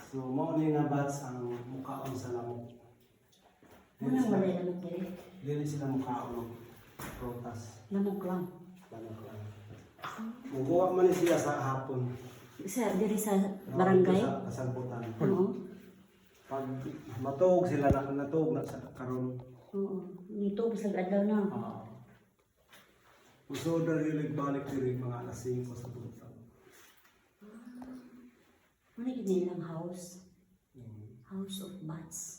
So mao ni nga bats ang mukhaon sa lamok. Unang walay lamok diri. Dili sila mukhaon og prutas. Lamok lang. Lamok lang. Muguwa man ni siya sa hapon. Sir, diri sa barangay? Sa kasamputan. Oo. Pag matug sila natug na sa karon. Oo. Nito, bisag adlaw na. Uso dali balik diri mga alas 5 sa buntag. Ano yung nilang house? House of Bats.